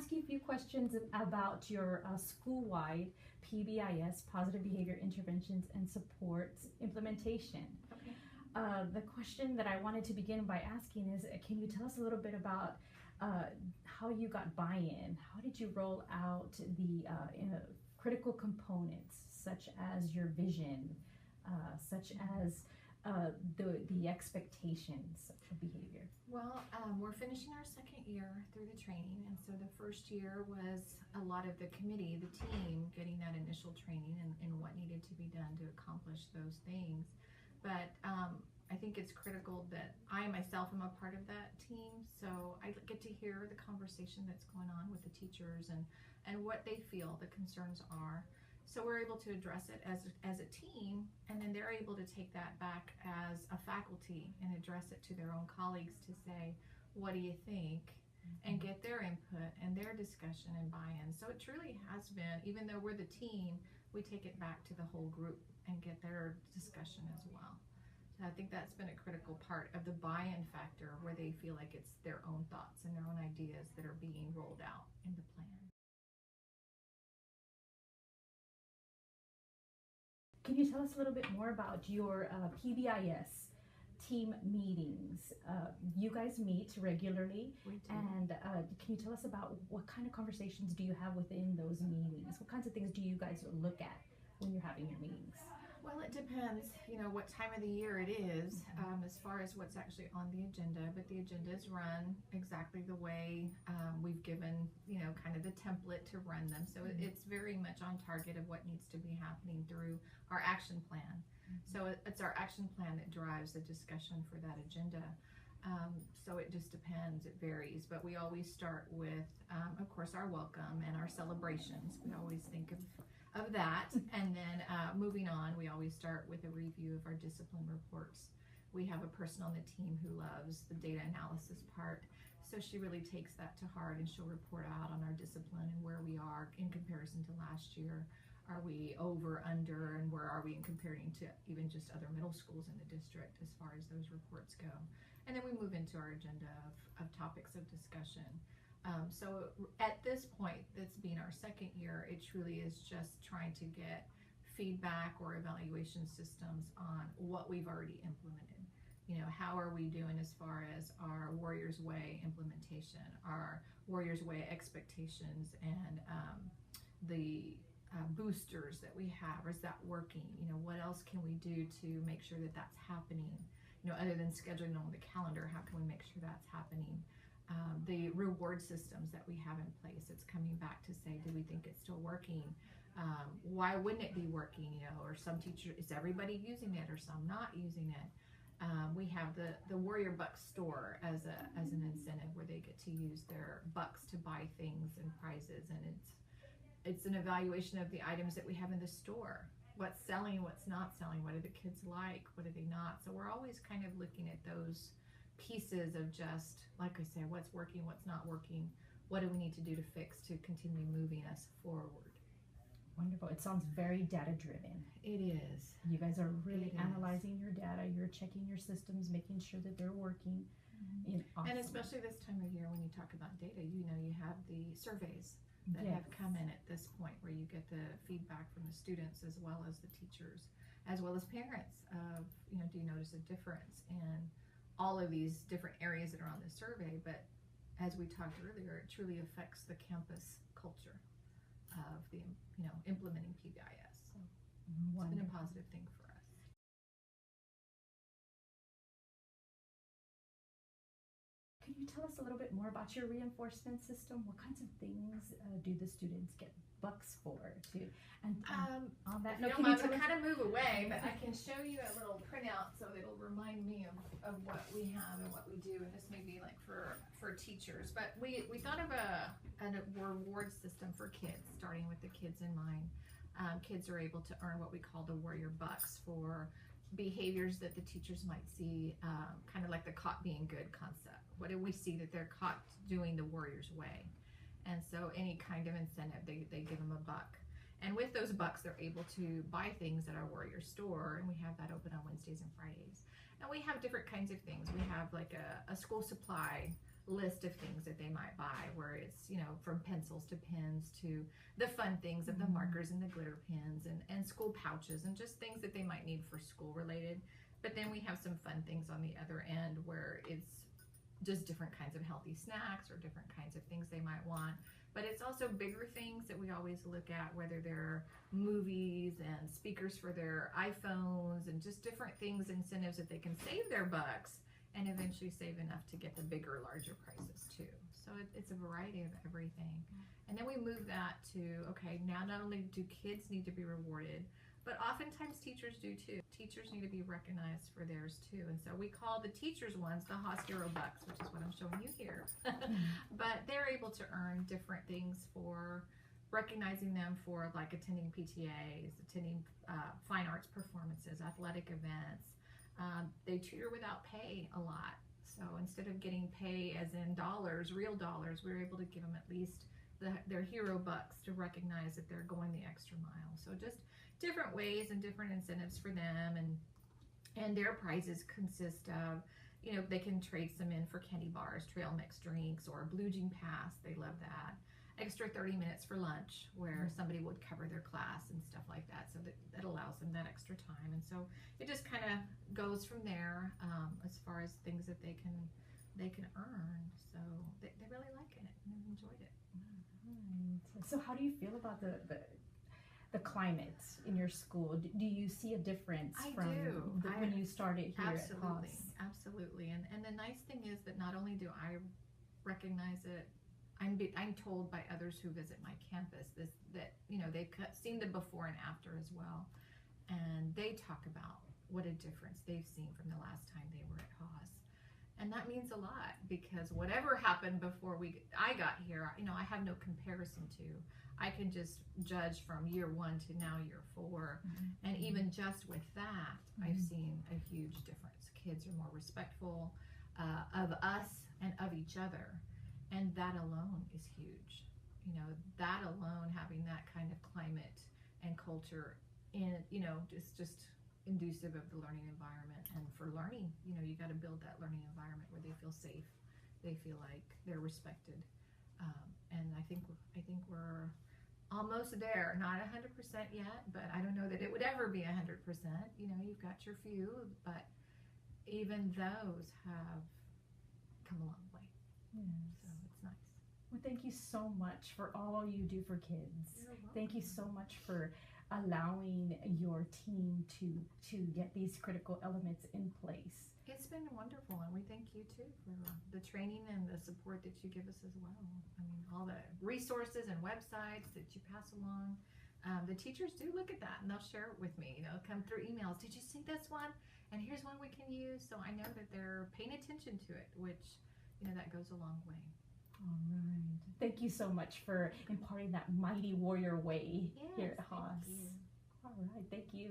ask you a few questions about your school-wide PBIS, Positive Behavior Interventions and Supports implementation. Okay. The question that I wanted to begin by asking is, can you tell us a little bit about how you got buy-in? How did you roll out the critical components, such as your vision, such as the expectations of behavior? Well, we're finishing our second year through the training, and so the first year was a lot of the committee, the team, getting that initial training and what needed to be done to accomplish those things. But I think it's critical that I myself am a part of that team, so I get to hear the conversation that's going on with the teachers and what they feel the concerns are. So we're able to address it as a team, and then they're able to take that back as a faculty and address it to their own colleagues to say, what do you think? And get their input and their discussion and buy-in. So it truly has been, even though we're the team, we take it back to the whole group and get their discussion as well. So I think that's been a critical part of the buy-in factor, where they feel like it's their own thoughts and their own ideas that are being rolled out in the plan. Can you tell us a little bit more about your PBIS team meetings? You guys meet regularly, We do. and can you tell us about what kind of conversations do you have within those meetings? What kinds of things do you guys look at when you're having your meetings? Well, it depends, what time of the year it is, as far as what's actually on the agenda, but the agenda is run exactly the way we've given, kind of the template to run them. So it's very much on target of what needs to be happening through our action plan. So it's our action plan that drives the discussion for that agenda. So it just depends, it varies, but we always start with, of course, our welcome and our celebrations. We always think of that, and then moving on, we always start with a review of our discipline reports. We have a person on the team who loves the data analysis part, so she really takes that to heart, and she'll report out on our discipline and where we are in comparison to last year. Are we over, under, and where are we in comparing to even just other middle schools in the district as far as those reports go? And then we move into our agenda of topics of discussion. So at this point, that's being our second year, it truly is just trying to get feedback or evaluation systems on what we've already implemented. How are we doing as far as our Warriors Way implementation, our Warriors Way expectations, and the boosters that we have? Is that working? What else can we do to make sure that that's happening? Other than scheduling on the calendar, how can we make sure that's happening? The reward systems that we have in place, it's coming back to say, do we think it's still working? Why wouldn't it be working? Or some teachers, is everybody using it or some not using it? We have the Warrior Bucks store as an incentive, where they get to use their bucks to buy things and prizes, and it's an evaluation of the items that we have in the store. What's selling, what's not selling, what do the kids like, what do they not? So we're always kind of looking at those pieces of just, like I say, what's working, what's not working, what do we need to do to fix to continue moving us forward. Wonderful. It sounds very data driven. It is. You guys are really analyzing your data, you're checking your systems, making sure that they're working. Awesome. And especially this time of year when you talk about data, you have the surveys that have come in at this point, where you get the feedback from the students as well as the teachers, as well as parents of, do you notice a difference in all of these different areas that are on the survey? But as we talked earlier, it truly affects the campus culture of the, implementing PBIS. So it's been a positive thing for us. Can you tell us a little bit more about your reinforcement system? What kinds of things do the students get bucks for? On that note, I'm going to kind of move away, but I can show you a little printout so it'll remind me of what we have and what we do, and this may be like for teachers. But we thought of a reward system for kids, starting with the kids in mind. Kids are able to earn what we call the Warrior Bucks for behaviors that the teachers might see, kind of like the caught being good concept. What do we see that they're caught doing the Warriors Way? And so any kind of incentive, they give them a buck. And with those bucks, they're able to buy things at our Warrior store, and we have that open on Wednesdays and Fridays. And we have different kinds of things. We have like a school supply list of things that they might buy, where it's, from pencils to pens to the fun things of the markers and the glitter pens and school pouches and just things that they might need for school related. But then we have some fun things on the other end where it's just different kinds of healthy snacks or different kinds of things they might want. But it's also bigger things that we always look at, whether they're movies and speakers for their iPhones and just different things, incentives that they can save their bucks and eventually save enough to get the bigger, larger prices too. So it's a variety of everything. And then we move that to, okay, now not only do kids need to be rewarded, but oftentimes teachers do too. Teachers need to be recognized for theirs too. And so we call the teachers ones the Haas Hero Bucks, which is what I'm showing you here. But they're able to earn different things for recognizing them for like attending PTAs, attending fine arts performances, athletic events. They tutor without pay a lot. So instead of getting pay as in dollars, real dollars, we're able to give them at least their hero bucks to recognize that they're going the extra mile. So just different ways and different incentives for them, and their prizes consist of, they can trade some in for candy bars, trail mix drinks, or a Blue Jean pass. They love that. Extra 30 minutes for lunch, where somebody would cover their class and stuff like that. So that allows them that extra time. And so it just kind of goes from there as far as things that they can earn. So they really like it and they've enjoyed it. Right. So how do you feel about the climate in your school? Do you see a difference when you started here at Haas? Absolutely. And the nice thing is that not only do I recognize it, I'm told by others who visit my campus that they've seen the before and after as well, and they talk about what a difference they've seen from the last time they were at Haas. And that means a lot, because whatever happened before I got here, I have no comparison to. I can just judge from year 1 to now year 4. And even just with that, I've seen a huge difference. Kids are more respectful of us and of each other. And that alone is huge. That alone, having that kind of climate and culture in, it's just inducive of the learning environment. And for learning, you got to build that learning environment where they feel safe, they feel like they're respected. And I think we're almost there, not 100% yet, but I don't know that it would ever be 100%. You've got your few, but even those have come a long way. Yes. So it's nice. Well, thank you so much for all you do for kids. You're welcome. Thank you so much for allowing your team to get these critical elements in place. It's been wonderful, and we thank you too for the training and the support that you give us as well. I mean, all the resources and websites that you pass along. The teachers do look at that, and they'll share it with me. Come through emails. Did you see this one? And here's one we can use. So I know that they're paying attention to it, which that goes a long way. All right. Thank you so much for imparting that mighty warrior way here at Haas. Thank you. All right. Thank you.